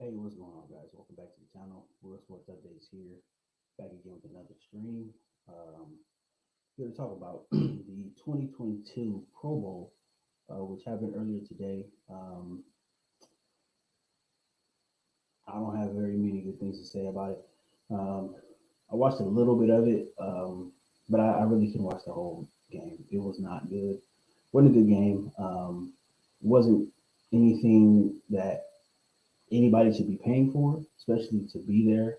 Hey, what's going on, guys? Welcome back to the channel. Real Sports Updates here, back again with another stream. Here to talk about the 2022 Pro Bowl, which happened earlier today. I don't have very many good things to say about it. Um, I watched a little bit of it, but I really couldn't watch the whole game. It was not good. Wasn't a good game. Wasn't anything that anybody should be paying for, especially to be there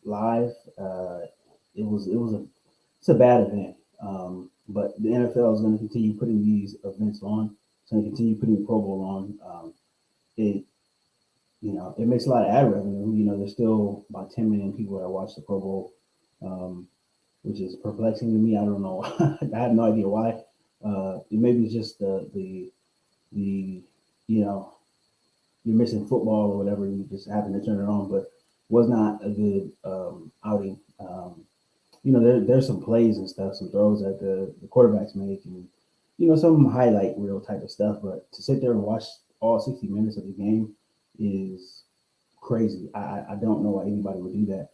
live. It was a it's a bad event, but the NFL is going to continue putting these events on. It's going to continue putting the Pro Bowl on. It it makes a lot of ad revenue. There's still about 10 million people that watch the Pro Bowl, um, which is perplexing to me. I don't know. I have no idea why. Maybe it's just the you know you're missing football or whatever, and you just happen to turn it on. But was not a good outing. There's some plays and stuff, some throws that the quarterbacks make, and some highlight reel type of stuff. But to sit there and watch all 60 minutes of the game is crazy. I don't know why anybody would do that.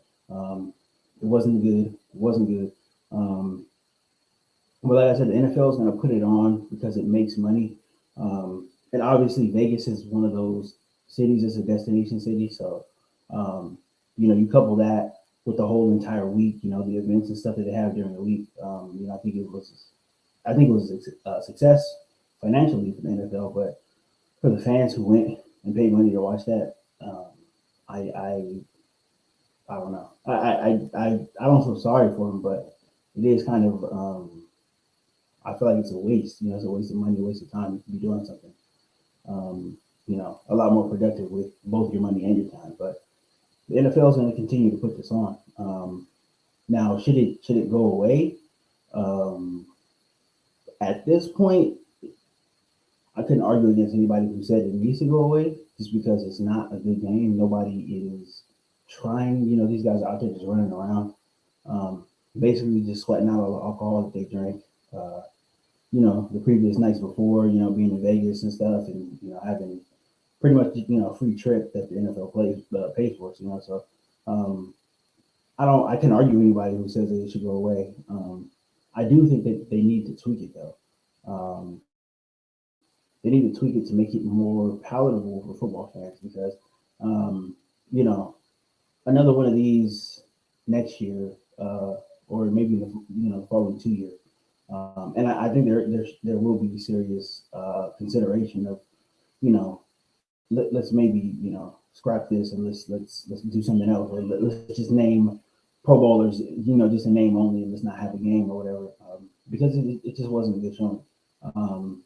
It wasn't good. It wasn't good. Um, but like I said, the NFL is going to put it on because it makes money. And obviously, Vegas is one of those cities. It's a destination city, so you couple that with the whole entire week. The events and stuff that they have during the week. I think it was a success financially for the NFL, but for the fans who went and paid money to watch that, I I don't know. I don't feel sorry for them, but it is kind of I feel like it's a waste. It's a waste of money, a waste of time. You could be doing something a lot more productive with both your money and your time. But the NFL is going to continue to put this on. Now, should it go away? Um, at this point, I couldn't argue against anybody who said it needs to go away, just because it's not a good game. Nobody is trying. These guys are out there just running around, um, basically just sweating out all the alcohol that they drank. Uh, the previous nights before, being in Vegas and stuff, and having pretty much a free trip that the NFL pays for. So um, I can argue anybody who says that it should go away. I do think that they need to tweak it though. They need to tweak it to make it more palatable for football fans because um, you know another one of these next year, or maybe the following 2 years. And I think there will be serious consideration of let's maybe scrap this and let's do something else, or let's just name Pro Bowlers, just a name only, and let's not have a game or whatever, because it just wasn't a good showing. Um,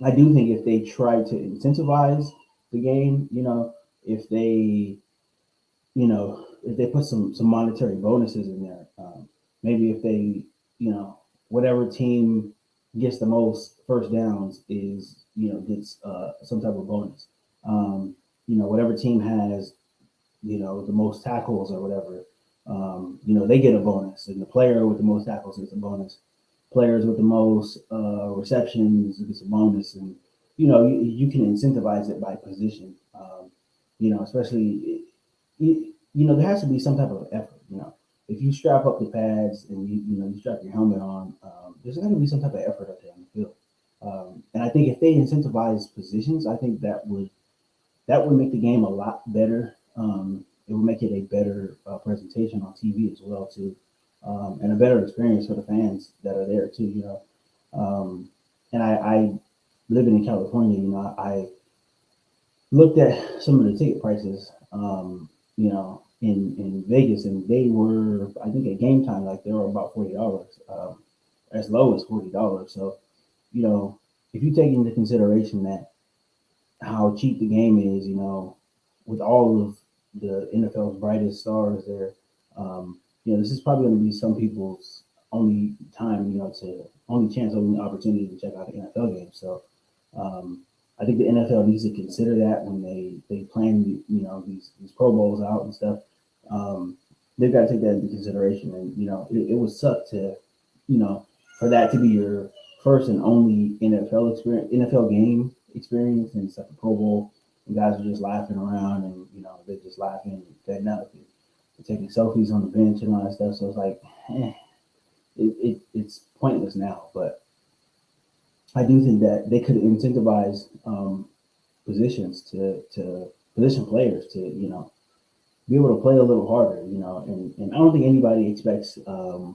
I do think if they try to incentivize the game, if they if they put some monetary bonuses in there, maybe if they whatever team gets the most first downs is gets some type of bonus. Whatever team has the most tackles or whatever, they get a bonus, and the player with the most tackles gets a bonus. Players with the most receptions gets a bonus, and you can incentivize it by position. Especially there has to be some type of effort. If you strap up the pads and you strap your helmet on, there's going to be some type of effort out there on the field. And I think if they incentivize positions, I think that would make the game a lot better. It would make it a better presentation on TV as well too, and a better experience for the fans that are there too. And I living in California, I looked at some of the ticket prices, in Vegas, and they were, I think, at game time, like they were about $40, as low as $40. So, you know, if you take into consideration that how cheap the game is, with all of the NFL's brightest stars there, this is probably going to be some people's only time, to only chance, only opportunity to check out the NFL game. So, um, I think the NFL needs to consider that when they plan, these Pro Bowls out and stuff. Um, they've got to take that into consideration, and it would suck to, you know, for that to be your first and only NFL game experience, and it's like a Pro Bowl. and guys are just laughing around, and they're just laughing, cutting up, and taking selfies on the bench and all that stuff. So it's like, it's pointless now. But I do think that they could incentivize positions to position players to be able to play a little harder. And I don't think anybody expects a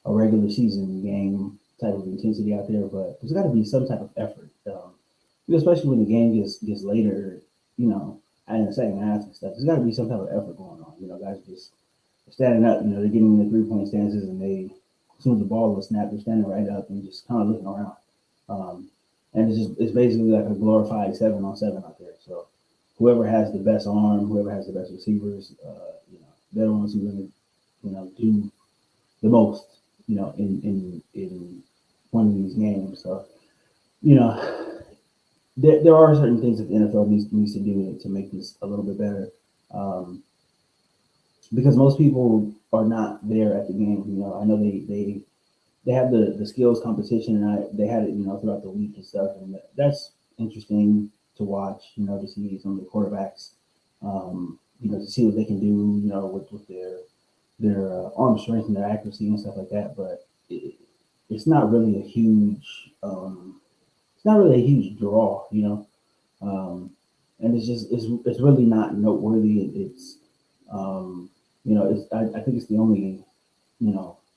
regular season game type of intensity out there, but there's got to be some type of effort, especially when the game gets later, and in the second half and stuff. There's got to be some type of effort going on. Guys just standing up. They're getting in the 3-point stances, and as soon as the ball is snapped, they're standing right up and just kind of looking around. And it's basically like a glorified 7-on-7 out there. So whoever has the best arm, whoever has the best receivers, they're the ones who are going to, do the most, in one of these games. So, there are certain things that the NFL needs to do to make this a little bit better. Because most people are not there at the game. I know they have the skills competition, and they had it, throughout the week and stuff, and that's interesting to watch. To see some of the quarterbacks, to see what they can do, with their arm strength and their accuracy and stuff like that. But it's not really a huge, draw, and it's really not noteworthy. I think it's the only,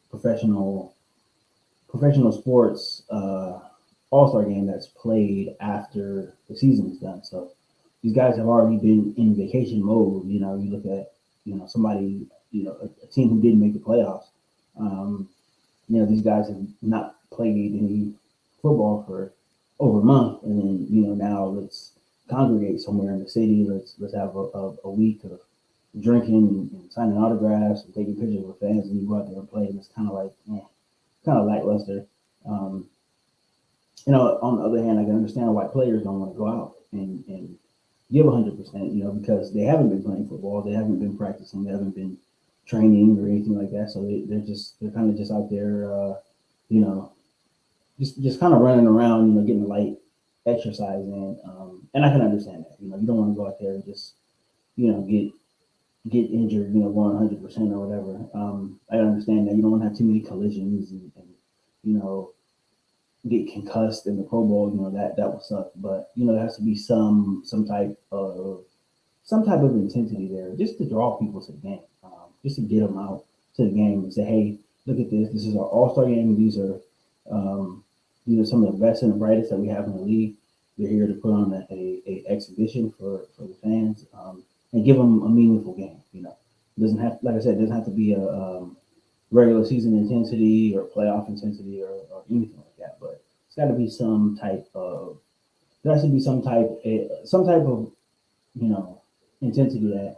professional sports all-star game that's played after the season is done. So these guys have already been in vacation mode. You look at somebody, a team who didn't make the playoffs. These guys have not played any football for over a month, and then now let's congregate somewhere in the city. Let's have a week of drinking and signing autographs and taking pictures with fans, and you go out there and play, and it's kind of like kind of lackluster. On the other hand, I can understand why players don't want to go out and give 100%, because they haven't been playing football, they haven't been practicing, they haven't been training or anything like that. So they're kind of just out there, just kind of running around, getting light exercise in. And I can understand that. You don't want to go out there and just, get injured, going 100% or whatever. I understand that you don't want to have too many collisions and get concussed in the Pro Bowl. That would suck. But there has to be some type of intensity there, just to draw people to the game, just to get them out to the game and say, hey, look at this. This is our All-Star game. These are some of the best and the brightest that we have in the league. They're here to put on a exhibition for the fans, and give them a meaningful game. It doesn't have, like I said, it doesn't have to be a regular season intensity or playoff intensity or anything like that. But it's got to be some type of intensity that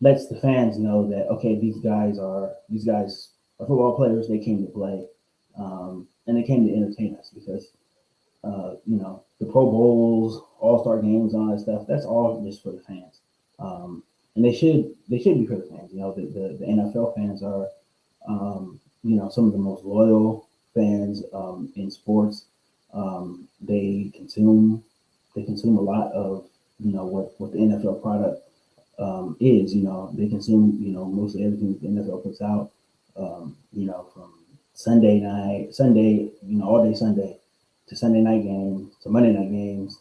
lets the fans know that, okay, these guys are football players. They came to play, and they came to entertain us, because the Pro Bowls, All-Star games, and all that stuff, that's all just for the fans. And they should be for the fans. The NFL fans are some of the most loyal fans in sports. They consume a lot of what the NFL product is. They consume mostly everything the NFL puts out. From Sunday, all day Sunday, to Sunday night games, to Monday night games,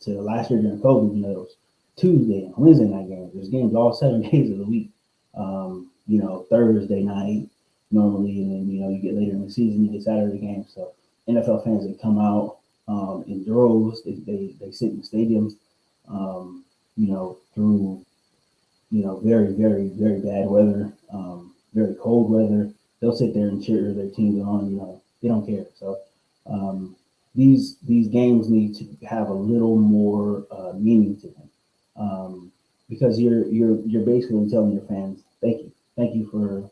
to last year during COVID, those Tuesday and Wednesday night games. There's games all 7 days of the week. Thursday night normally, and then you get later in the season, you get Saturday games. So NFL fans, they come out in droves. They sit in stadiums, through very, very, very bad weather, very cold weather. They'll sit there and cheer their teams on. They don't care. So these games need to have a little more meaning to them, because you're basically telling your fans, thank you for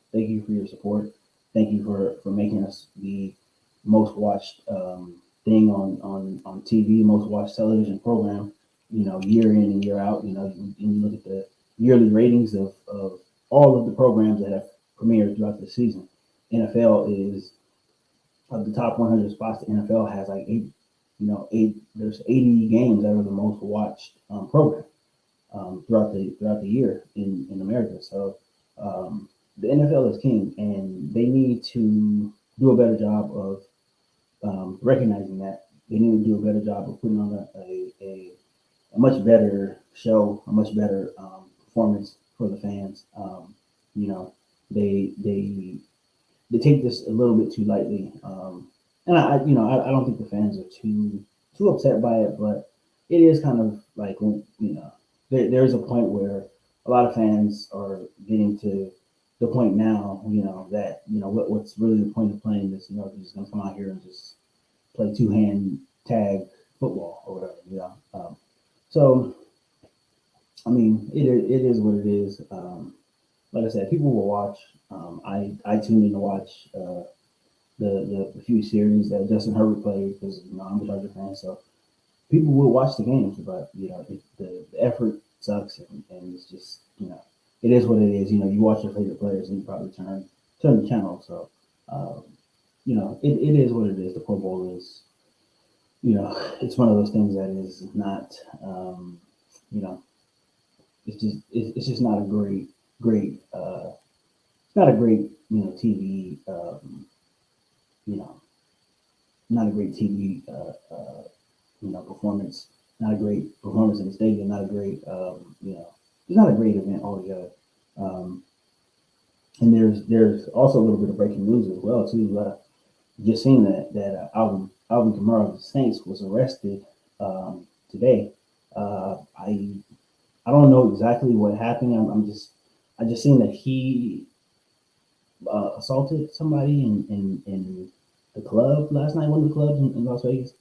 your support, thank you for making us the most watched thing on TV, most watched television program, year in and year out. And you look at the yearly ratings of all of the programs that have premiered throughout the season. NFL is, of the top 100 spots, the NFL has like there's 80 games that are the most watched program throughout the year in America. So the NFL is king, and they need to do a better job of recognizing that. They need to do a better job of putting on a much better show, a much better performance for the fans. You know, they take this a little bit too lightly, and I don't think the fans are too upset by it, but it is kind of like there's a point where a lot of fans are getting to the point now, that what's really the point of playing this? They're just gonna come out here and just play two hand tag football or whatever, So I mean, it is what it is. Like I said, people will watch. I tuned in to watch the few series that Justin Herbert played because I'm a Charger fan, so people will watch the games. But the effort sucks, and it's just it is what it is. You watch your favorite players, and you probably turn the channel. So it is what it is. The Pro Bowl is it's one of those things that is not you know it's just not a great it's not a great TV you know not a great TV performance, not a great performance in the stadium, not a great it's not a great event altogether. Um, and there's also a little bit of breaking news as well too. Just seeing that Alvin Kamara of the Saints was arrested today. I don't know exactly what happened. I just seen that he assaulted somebody in the club last night, one of the clubs in Las Vegas.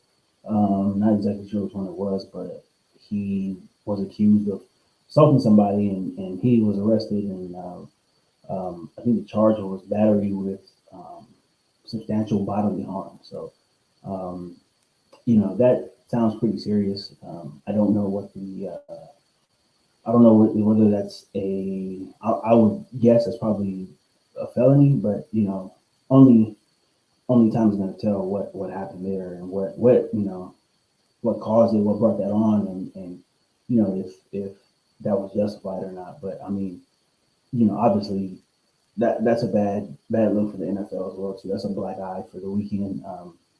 Not exactly sure which one it was, but he was accused of assaulting somebody, and he was arrested. And I think the charge was battery with substantial bodily harm. So, um, that sounds pretty serious. I don't know what I don't know whether that's I would guess it's probably a felony, but only time is going to tell what happened there and what caused it, what brought that on, and if that was justified or not. But I mean, obviously that's a bad look for the NFL as well too. That's a black eye for the weekend.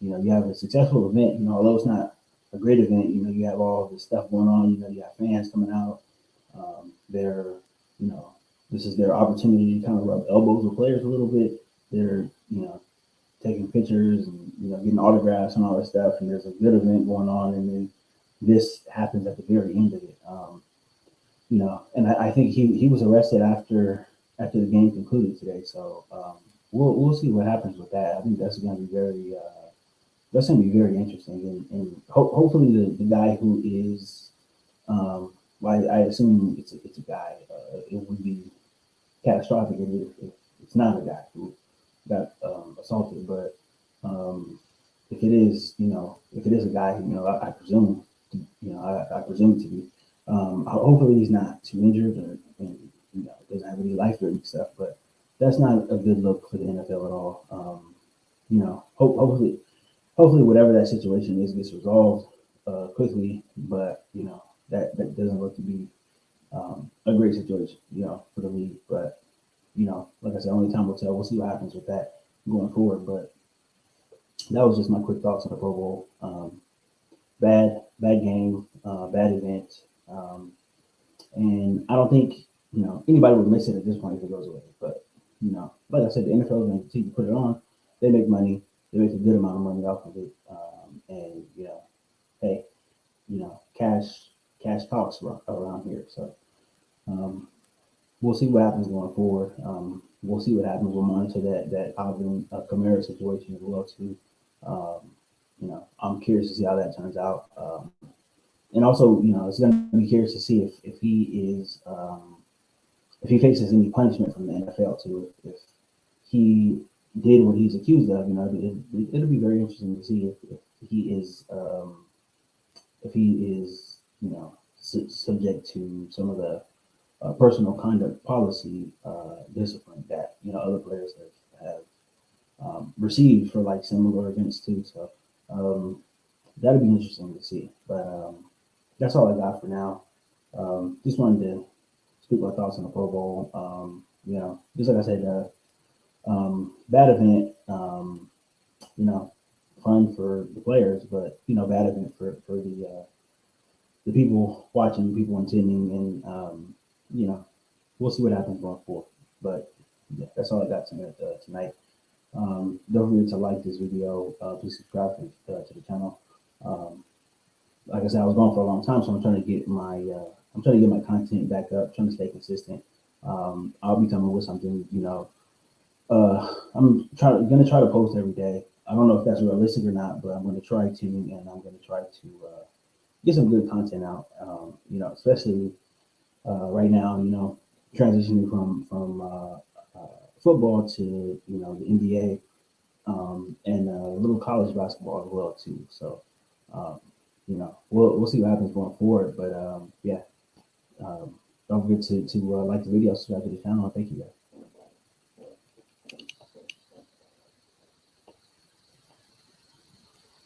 You have a successful event. Although it's not a great event, you have all this stuff going on. You have fans coming out. They're this is their opportunity to kind of rub elbows with players a little bit. They're taking pictures and getting autographs and all that stuff. And there's a good event going on, and then this happens at the very end of it. And I think he was arrested after the game concluded today. So we'll see what happens with that. I think that's going to be very interesting, and hopefully the guy who is I assume it's a guy. It would be catastrophic if it's not a guy who got assaulted, but if it is, if it is a guy, I presume, I presume to be. Hopefully he's not too injured or doesn't have any life-threatening stuff, but that's not a good look for the NFL at all. Hopefully whatever that situation is gets resolved quickly, but that doesn't look to be a great situation, for the league. But like I said, only time will tell. We'll see what happens with that going forward. But that was just my quick thoughts on the Pro Bowl. Bad game, bad event, and I don't think anybody would miss it at this point if it goes away. But like I said, the NFL is going to continue to put it on. They make money. They make a good amount of money off of it, and hey, cash talks around here. So we'll see what happens going forward. We'll see what happens. We'll monitor that Alvin Kamara situation as well too. I'm curious to see how that turns out. And also, it's going to be curious to see if he is if he faces any punishment from the NFL too. If he did what he's accused of, it'll be very interesting to see if he is subject to some of the personal conduct policy discipline that other players have received for like similar events too. So that'd be interesting to see. But that's all I got for now. Just wanted to speak my thoughts on the Pro Bowl. Just like I said, bad event. You know, fun for the players, but bad event for the people watching, people attending, and we'll see what happens going forward. But yeah, that's all I got tonight. Don't forget to like this video. Please subscribe to the channel. Um, like I said, I was gone for a long time, so I'm trying to get my content back up, trying to stay consistent. I'll be coming with something, gonna try to post every day. I don't know if that's realistic or not, but I'm gonna try to, and I'm gonna try to get some good content out. Especially right now, transitioning football to the NBA, and a little college basketball as well too. So um, we'll see what happens going forward. But yeah, don't forget to like the video, subscribe to the channel. Thank you guys.